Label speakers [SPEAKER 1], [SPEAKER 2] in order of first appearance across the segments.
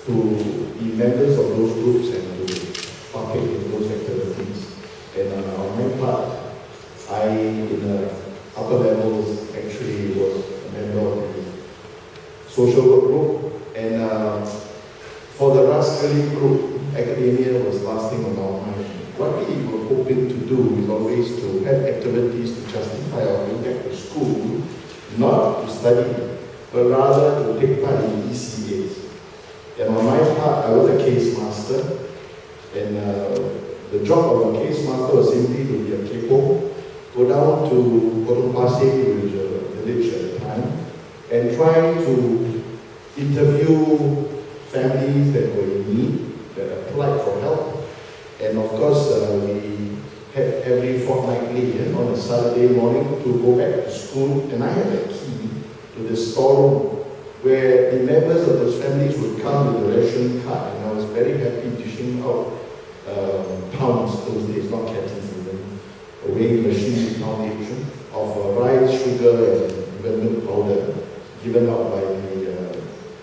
[SPEAKER 1] to be members of those groups and to partake in those activities. And on my part, I, in the upper levels, actually was a member of the social work group. And for the rascally group, academia was last thing on our mind. What we were hoping to do is always to have activities to justify our going back to school, not to study, but rather to take part in ECAs. And on my part, I was a case master, and the job of a case master was simply to be a kepo, go down to Potong Pasir, which was a village at the time, and try to interview families that were in need, that applied for help. And of course, we had every fortnightly on a Saturday morning to go back to school, and I had a key to the storeroom where the members of those families would come with a ration card, and I was very happy dishing out pounds those days, not catties even, a weighing machine poundage of rice, sugar, and even milk powder given out by the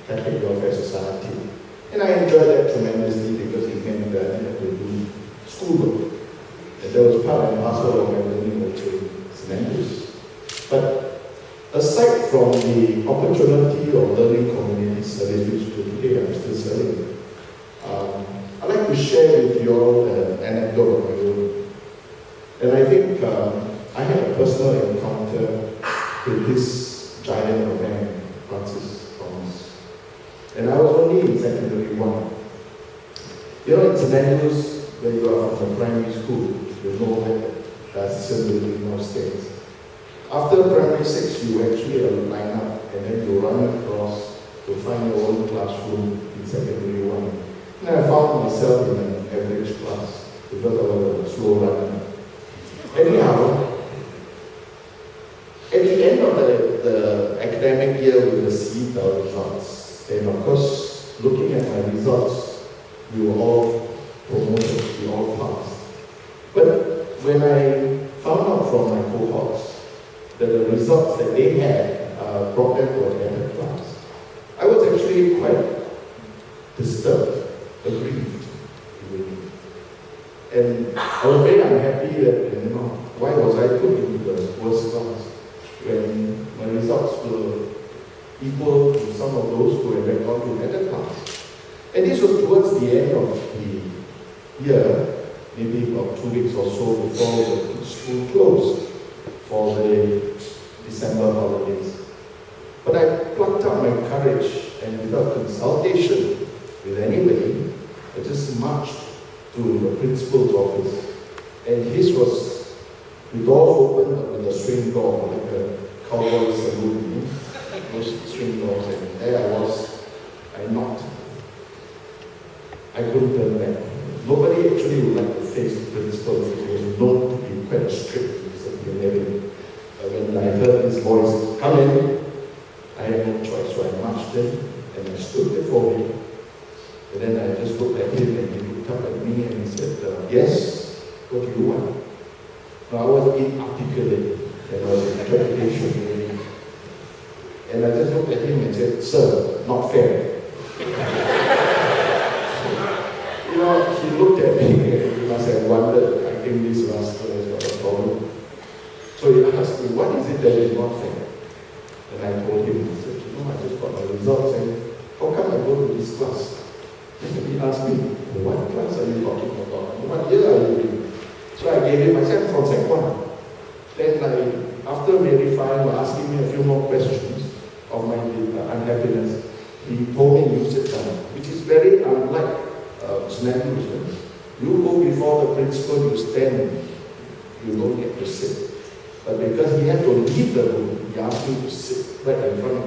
[SPEAKER 1] Catholic Welfare Society. And I enjoyed that tremendously because it meant that I didn't have to do schoolwork. And that was part and parcel of my learning also in St. Andrews. But aside from the opportunity of learning community service, which today I'm still serving, I'd like to share with you all an anecdote of my own. And I think I had a personal encounter with this giant of man, Francis Thomas. And I was only in secondary 1. You know, in St. Andrews, when you are from the primary school, you know that that's building upstairs. After primary 6, you actually line up and then you run across to find your own classroom in secondary 1. And I found myself in an average class because I was a slow runner. Anyhow, at the end of the academic year, we received our results. And of course, looking at my results, we were all promoted, we all passed. But when I found out from my cohorts that the results that they had brought them to a better class, I was actually quite disturbed, aggrieved. And I was very unhappy that, why was I put into the worst class when my results were equal to some of those who had gone to better class. And this was towards the end of the year, maybe about 2 weeks or so before the school closed for the December holidays. But I plucked up my courage and without consultation with anybody, I just marched to the principal's office. And his was the doors open but with a swing door, like a cowboy saloon, those swing doors, and there I was. I knocked. I couldn't turn back. Nobody actually would like to face the principal. He was known to be quite strict disciplinarian. When I heard his voice, "Come in," I had no choice, so I marched in and I stood before him. And then I just looked at him and he looked up at me and he said, "Yes, what do you want?" Now I was inarticulate and I was in accreditation really. And I just looked at him and said, "Sir, not fair." He looked at me and he must have wondered, I think this rascal has got a problem. So he asked me, "What is it that is not fair?" And I told him, I said, "I just got my results and how come I go to this class?" And he asked me, "What class are you talking about? What year are you in?" So I gave him, I said, "From Sec 1. Then after verifying or asking me a few more questions of my unhappiness, he told me, "You sit down," which is very unlike Scenarios. You go before the principal, you stand, you don't get to sit. But because he had to leave the room, he asked me to sit right in front of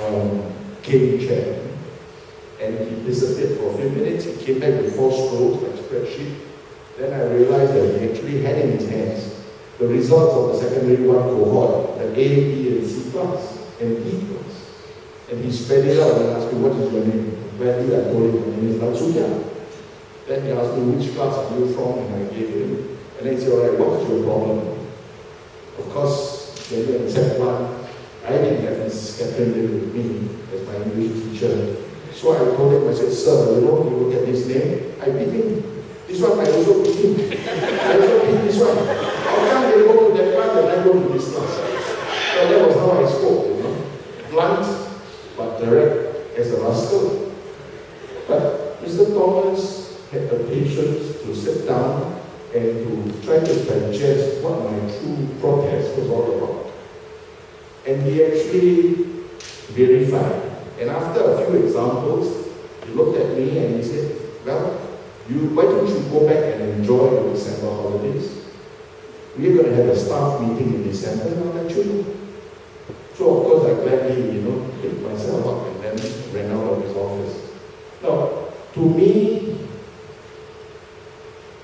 [SPEAKER 1] him, cane chair. And he disappeared for a few minutes. He came back with 4 scrolls, like spreadsheet. Then I realized that he actually had in his hands the results of the secondary 1 cohort, the A, B, and C class, and D class. And he spread it out and asked me, "What is your name?" Gladly, I told him, "My name is Natsuya." Then he asked me, "Which class are you from?" And I gave him. And then he said, "All right, what's your problem?" Of course, when you're in Sec 1, I didn't have Mrs. Catherine there with me as my English teacher. So I told him, I said, sir, you look at this name, I beat him. This one, I also beat him. I also beat this one. How come they go to that class and I go to this class? So that was how I spoke, blunt, but direct as a rascal. But Mr. Thomas had the patience to sit down and to try to digest what my true protest was all about. And he actually verified. And after a few examples, he looked at me and he said, well, why don't you go back and enjoy the December holidays? We're going to have a staff meeting in December and I'll let you know. So of course I gladly, picked myself up and then ran out of his office. Now, to me,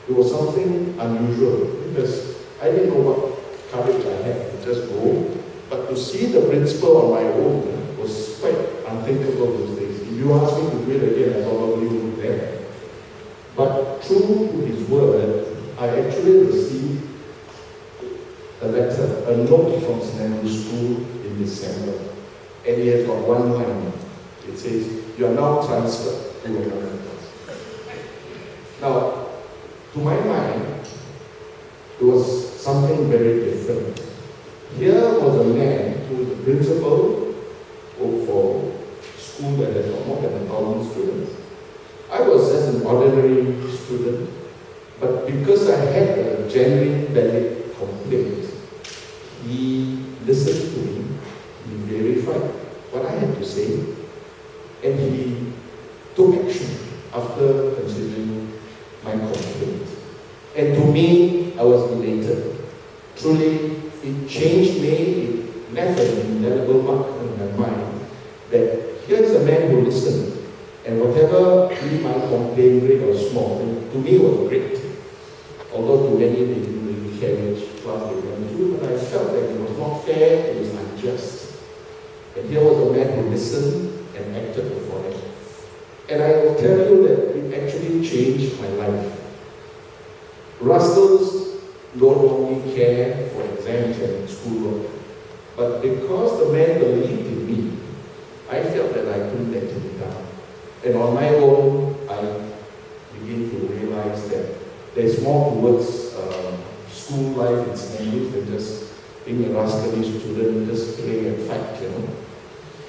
[SPEAKER 1] it was something unusual because I didn't know what courage I had to just go. But to see the principal on my own was quite unthinkable those days. If you ask me to do it again, I probably wouldn't dare. But true to his word, I actually received a letter, a note from Stienberg School in December. And he has got one line. It says, you are now transferred to another class. Now, to my mind, it was something very different. Here was a man who was the principal for a school that had got more than 1,000 students. I was just an ordinary student, but because I had a genuine valid complaint, he listened to me, he verified what I had to say, and he took action after considering my complaint. And to me, I was elated. Truly, it changed me, it left an indelible mark in my mind that here's a man who listened. And whatever be my complaint, great or small, to me was great. Although to many they didn't really care which class they went to, but I felt that it was not fair, it was unjust. And here was a man who listened and acted upon it. And I will tell you that it actually changed my life. Rascals don't only care for exams and schoolwork, but because the man believed in me, I felt that I couldn't let him down. And on my own, I begin to realize that there's more towards school life in Stienberg than just being a rascally student, just play and fight,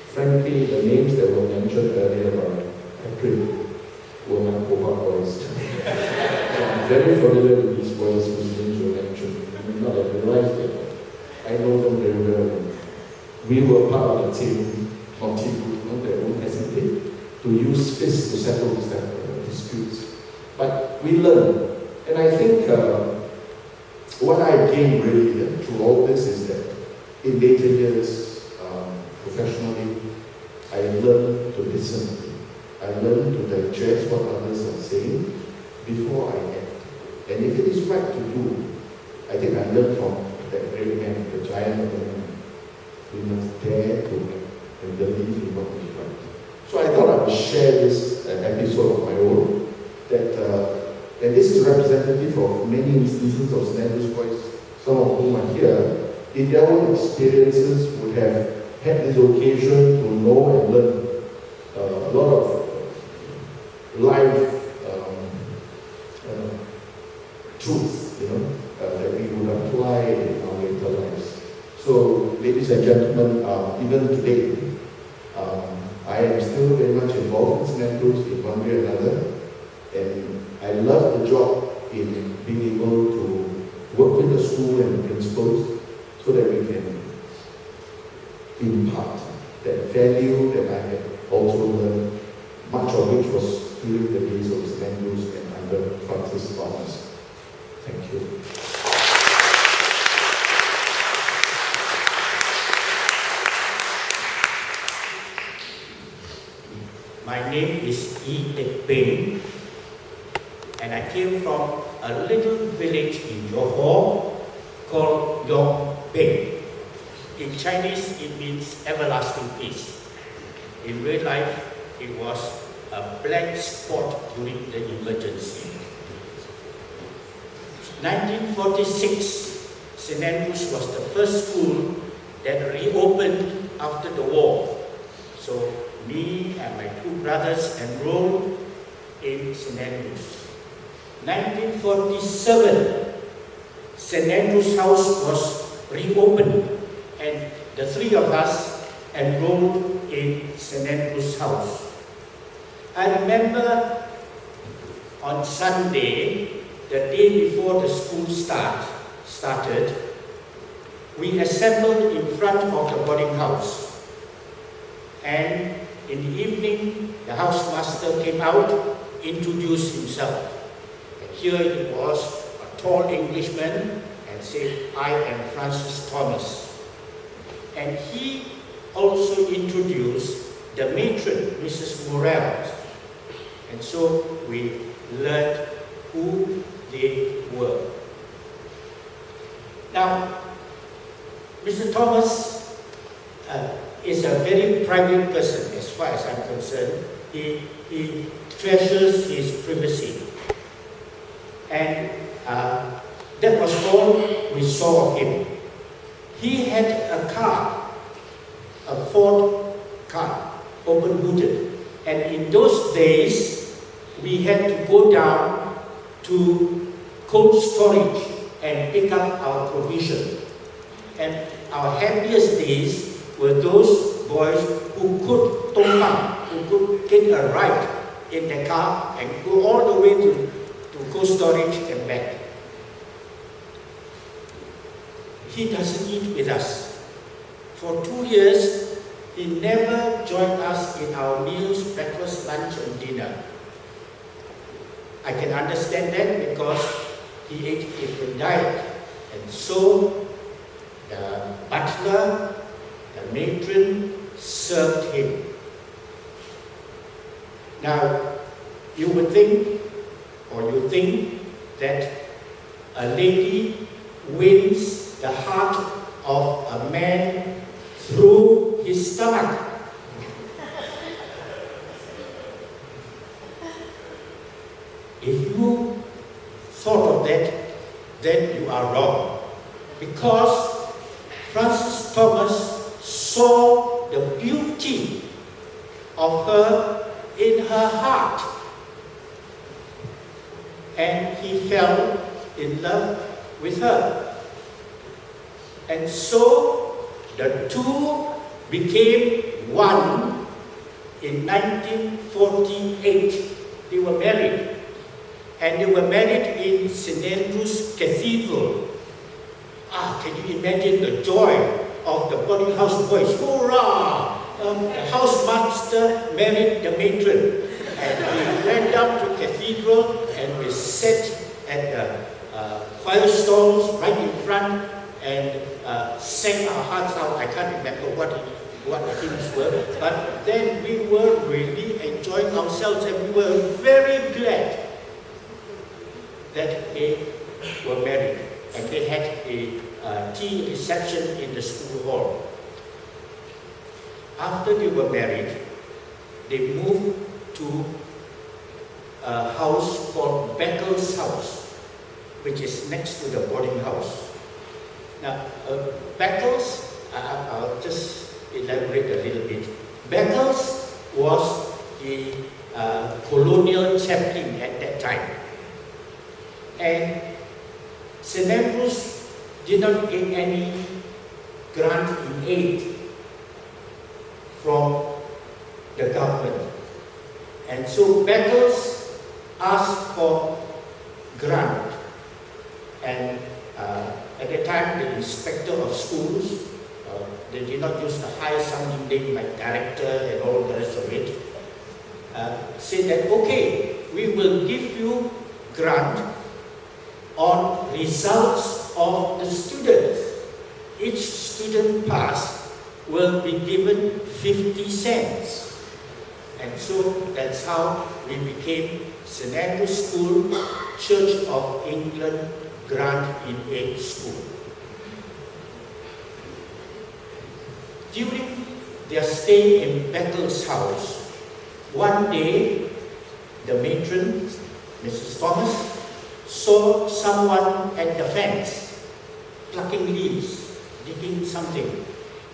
[SPEAKER 1] Frankly, the names that were mentioned earlier by Patrick were my cohort boys. So I'm very familiar with these boys whose names were mentioned. I may not have realized it, but I know them very well. We were part of the team, naughty group, that won't hesitate to use fists to settle disputes. But we learn. And I think what I gained really through all this is that in later years, professionally, I learned to listen. I learned to digest what others are saying before I act. And if it is right to do, I think I learned from that great man, the giant of the man. We must dare to act and believe in what is right. So I thought I would share this episode of my own, and this is representative of many instances of Stienberg boys, some of whom are here, in their own experiences would have had this occasion to know and learn a lot of life truths, that we would apply in our later lives. So, ladies and gentlemen, even today, I am still very much involved in Stienberg in one way or another, and I love the job in being able to work with the school and the principals so that we can impart that value that I had also learned, much of which was during the days of Stienberg and under Francis Thomas. Thank you.
[SPEAKER 2] My name is Yi Tek Ping, and I came from a little village in Johor called Yong Ping. In Chinese, it means everlasting peace. In real life, it was a blank spot during the emergency. 1946, St. Andrews was the first school that reopened after the war. So me and my two brothers enrolled in St. Andrews. 1947, St. Andrews House was reopened and the three of us enrolled in St. Andrews House. I remember on Sunday, the day before the school started, we assembled in front of the boarding house. And in the evening, the housemaster came out, introduced himself. And here he was, a tall Englishman, and said, "I am Francis Thomas." And he also introduced the matron, Mrs. Morel. And so we learned who they were. Now, Mr. Thomas is a very private person as far as I'm concerned. He treasures his privacy. And that was all we saw of him. He had a car, a Ford car, open-booted. And in those days, we had to go down to cold storage and pick up our provision. And our happiest days were those boys who could tumpang, who could take a ride in the car and go all the way to cold storage and back. He doesn't eat with us. For 2 years, he never joined us in our meals, breakfast, lunch, and dinner. I can understand that because he ate a different diet. And so, the butler, the matron, served him. Now, you would think, or you think, that a lady wins the heart of a man through his stomach. If you thought of that, then you are wrong. Because Francis Thomas saw the beauty of her in her heart. And he fell in love with her. And so the two became one in 1948. They were married. And they were married in St. Andrew's Cathedral. Can you imagine the joy of the boarding house boys? Hurrah! The housemaster married the matron. And we went down to Cathedral and we sat at the choir stalls right in front and sang our hearts out. I can't remember what the hymns were, but then we were really enjoying ourselves and we were very glad that they were married. And they had a tea reception in the school hall. After they were married, they moved to a house called Beckles House, which is next to the boarding house. Now, Beckles, I'll just elaborate a little bit. Beckles was the colonial chaplain at that time. And St. Andrews did not get any grant in aid from the government. And so Beckles asked for grant. And at the time, the inspector of schools, they did not use a high-sounding name like director and all the rest of it, said that, okay, we will give you grant on results of the students. Each student pass will be given 50 cents. And so that's how we became St. Andrew's School, Church of England Grant in Aid School. During their stay in Beckles' house, one day the matron, Mrs. Thomas, saw someone at the fence plucking leaves, digging something.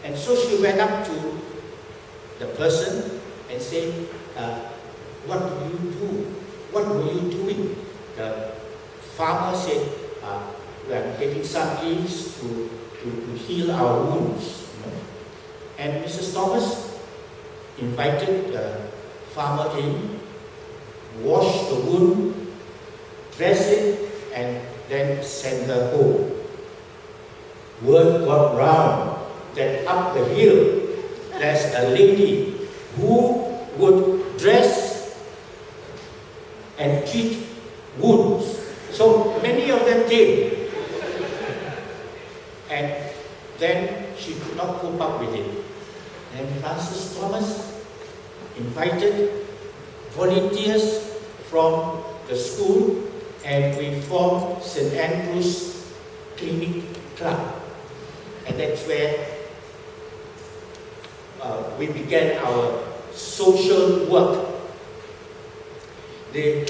[SPEAKER 2] And so she went up to the person and say, what do you do? What were you doing? The farmer said, we are getting some leaves to heal our wounds. You know? And Mrs. Thomas invited the farmer in, washed the wound, dressed it, and then sent her home. Word got round that up the hill there's a lady who would dress and treat wounds. So many of them came. And then she could not cope up with it. And Francis Thomas invited volunteers from the school, and we formed St. Andrew's Clinic Club. And that's where we began our social work. The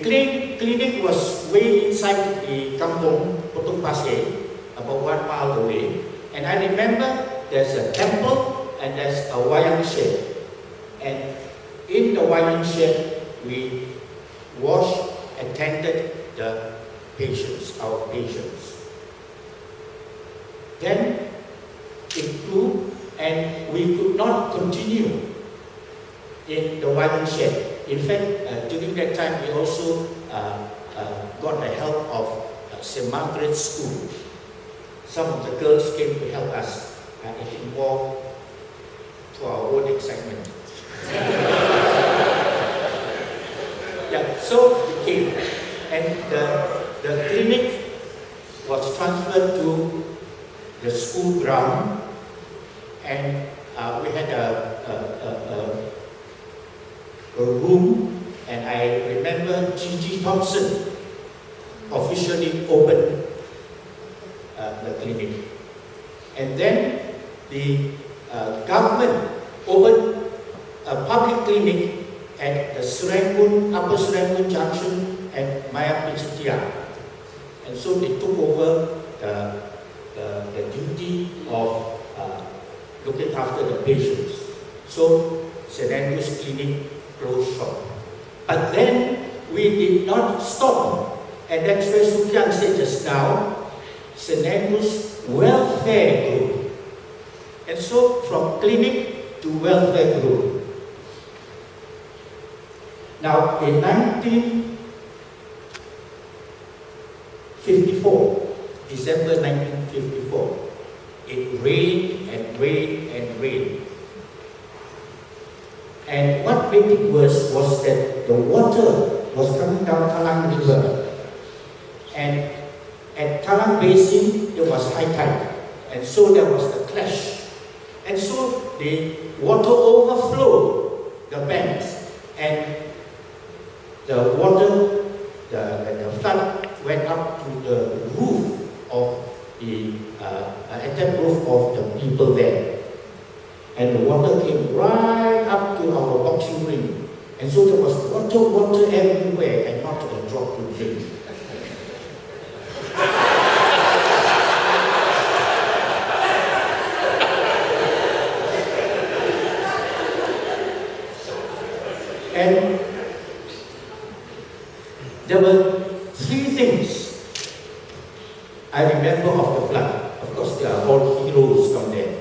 [SPEAKER 2] clinic was way inside the kampong, Potong Pasir, about 1 mile away. And I remember there's a temple and there's a wayang shed. And in the wayang shed, we attended the patients, our patients. Then it grew, and we could not continue in the wayang shed. In fact, during that time, we also got the help of St. Margaret's School. Some of the girls came to help us, I think more to our own excitement. Yeah, so we came, and the clinic was transferred to the school ground, and we had a room, and I remember G.G. Thompson officially opened the clinic. And then the government opened a public clinic at the Upper Serangoon Junction and Maya Pichitia. And so they took over the duty of looking after the patients. So St. Andrew's Clinic closed shop. But then we did not stop. And that's where Sukyang said just now, St. Andrew's Welfare Group. And so from clinic to welfare group. Now in 1954, December 1954, it rained and rained and rained. And what made it worse was that the water was coming down Talang River. And at Talang Basin, there was high tide. And so there was the clash. And so the water overflowed the banks. And the water, the flood went up to the roof of the attic roof of the people there. And the water came right up to our boxing ring. And so there was water everywhere and not a drop to drink. And there were 3 things I remember of the flood. Of course, they are all heroes from there.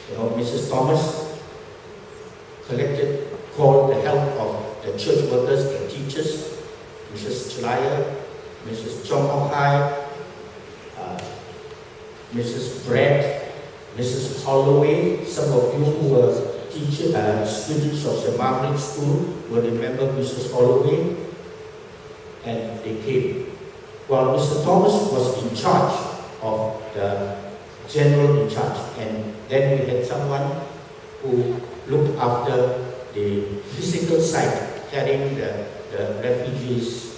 [SPEAKER 2] You know, Mrs. Thomas called the help of the church workers and teachers, Mrs. Chalaya, Mrs. Chong Hong Hai, Mrs. Brett, Mrs. Holloway. Some of you who were students of St. Margaret's School will remember Mrs. Holloway, and they came. While Mr. Thomas was in charge of the general in charge, and then we had someone who looked after the physical side, carrying the refugees.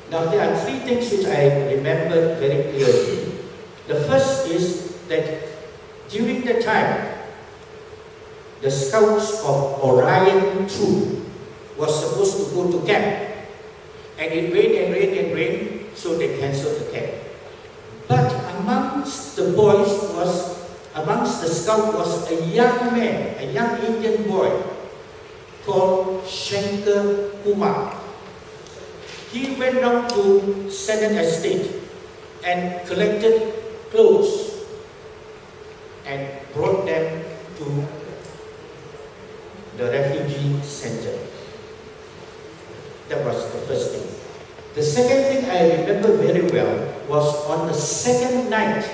[SPEAKER 2] Now there are 3 things which I remember very clearly. The first is that during the time, the scouts of Orion Troop was supposed to go to camp. And it rained and rained and rained, so they cancelled the camp. But amongst the scouts was a young man, a young Indian boy, called Shankar Kumar. He went down to Senate Estate and collected clothes and brought them to the refugee center. That was the first thing. The second thing I remember very well was on the second night,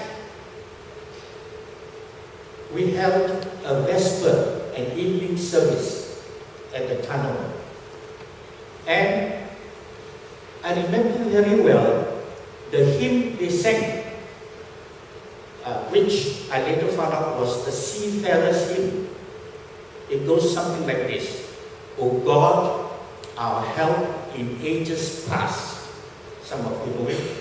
[SPEAKER 2] we held a Vesper, an evening service at the tunnel. And I remember very well the hymn they sang, which I later found out was the Seafarer's hymn. It goes something like this: O God, our help in ages past. Some of you know it.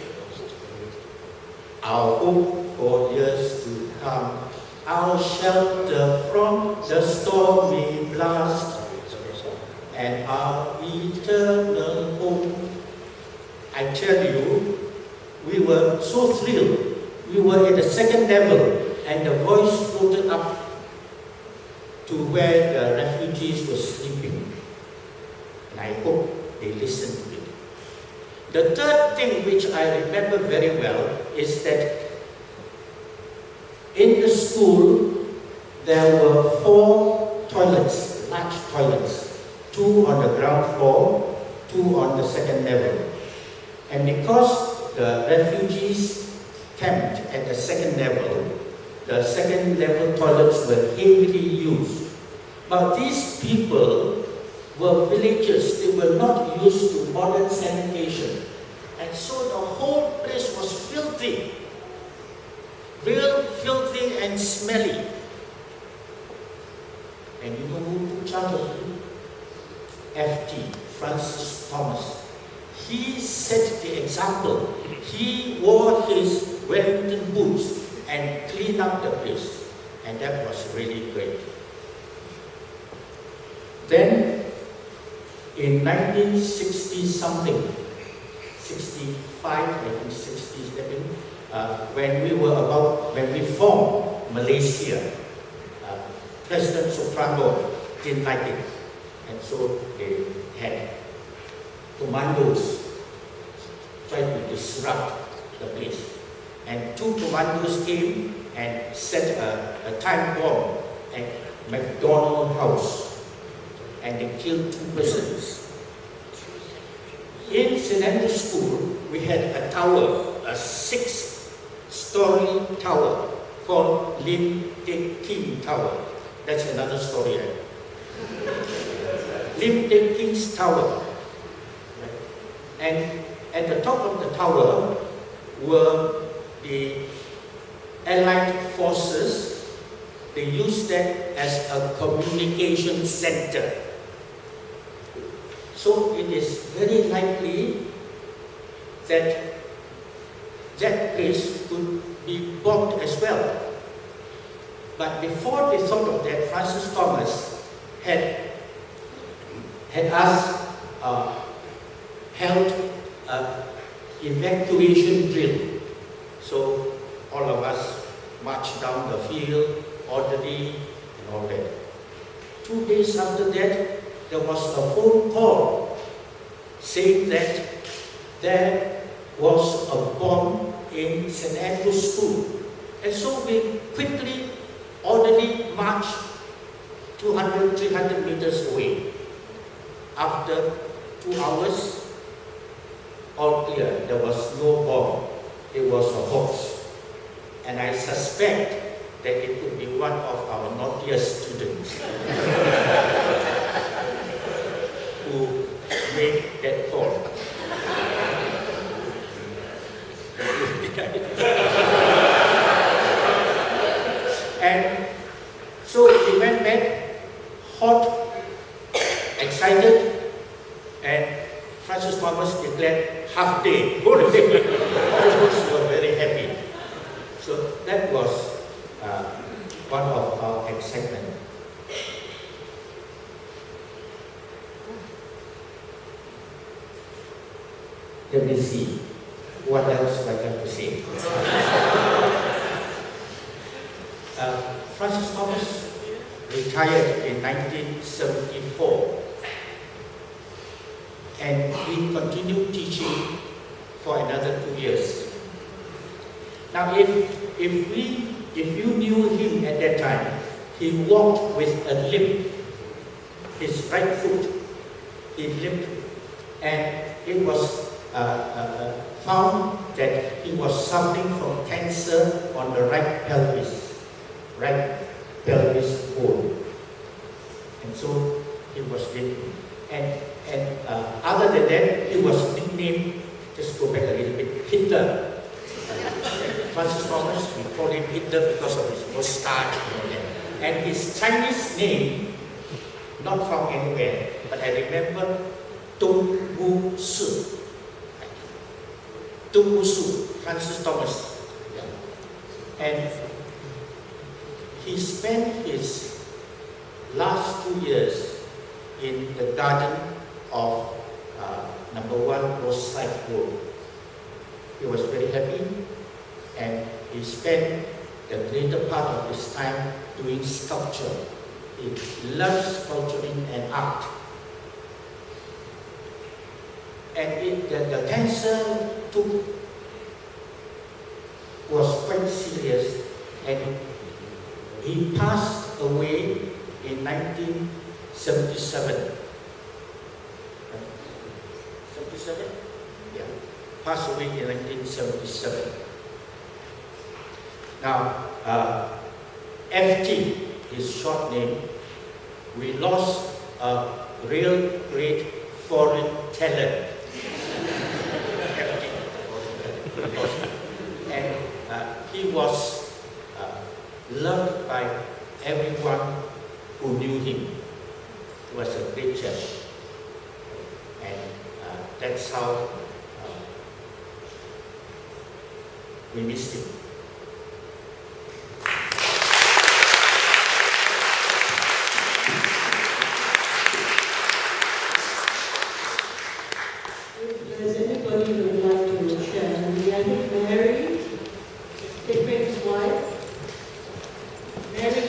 [SPEAKER 2] Our hope for years to come, our shelter from the stormy blast, and our eternal home. I tell you, we were so thrilled. We were at the second level, and the voice floated up to where the refugees were sleeping. And I hope they listened to it. The third thing which I remember very well is that in the school there were 4 toilets, large toilets, 2 on the ground floor, 2 on the second level. And because the refugees camped at the second level toilets were heavily used. But these people were villagers, they were not used to modern sanitation. And so the whole place was filthy, real filthy and smelly. And you know who took charge of it? FT, Francis Thomas. He set the example. He wore his Wellington boots and cleaned up the place. And that was really great. Then, in 1960-something, 65, 1967, when we formed Malaysia, President Sukarno didn't like it. And so they had commandos try to disrupt the place. And 2 commandos came and set a time bomb at McDonald House. And they killed 2 persons. In St. Andrew's School, we had a tower, a 6-story tower called Lim Teck King Tower. That's another story. Lim Teck King's Tower. And at the top of the tower were the Allied forces. They used that as a communication center. So it is very likely that that place could be bombed as well. But before they thought of that, Francis Thomas had us held an evacuation drill. So all of us marched down the field, orderly and all that. 2 days after that, there was a phone call saying that there was a bomb in St. Andrew's School. And so we quickly, orderly marched 200, 300 meters away. After 2 hours, all clear, there was no bomb. It was a hoax. And I suspect that it could be one of our naughtiest students who made that call. And so we went back, hot, excited, and Francis Thomas declared half day. All of us were very happy. So that was one of our excitement. Let me see what else I have to say. Francis Thomas retired in 1974, and he continued teaching for another 2 years. Now, if you knew him at that time, he walked with a limp. His right foot, he limped, and it was found that he was suffering from cancer on the right pelvis bone, and so he was limping. And other than that, he was nicknamed, just go back a little bit, Hitler. Francis Thomas, we call him Hitler because of his mustache, and his Chinese name, not found anywhere, but I remember Tung Wu Su. Tung Wu Su, Francis Thomas. Yeah. And he spent his last 2 years in the garden of number 1 Roadside Road. He was very happy, and he spent the greater part of his time doing sculpture. He loves sculpturing and art. And the cancer was quite serious, and he passed away in 1977. 77? Yeah. Passed away in 1977. Now, FT, his short name, we lost a real great foreign talent. FT. And he was loved by everyone who knew him. He was a great chef. And that's how we missed him.
[SPEAKER 3] Does anybody who would like to share? I think Mary, Pickwick's wife. Mary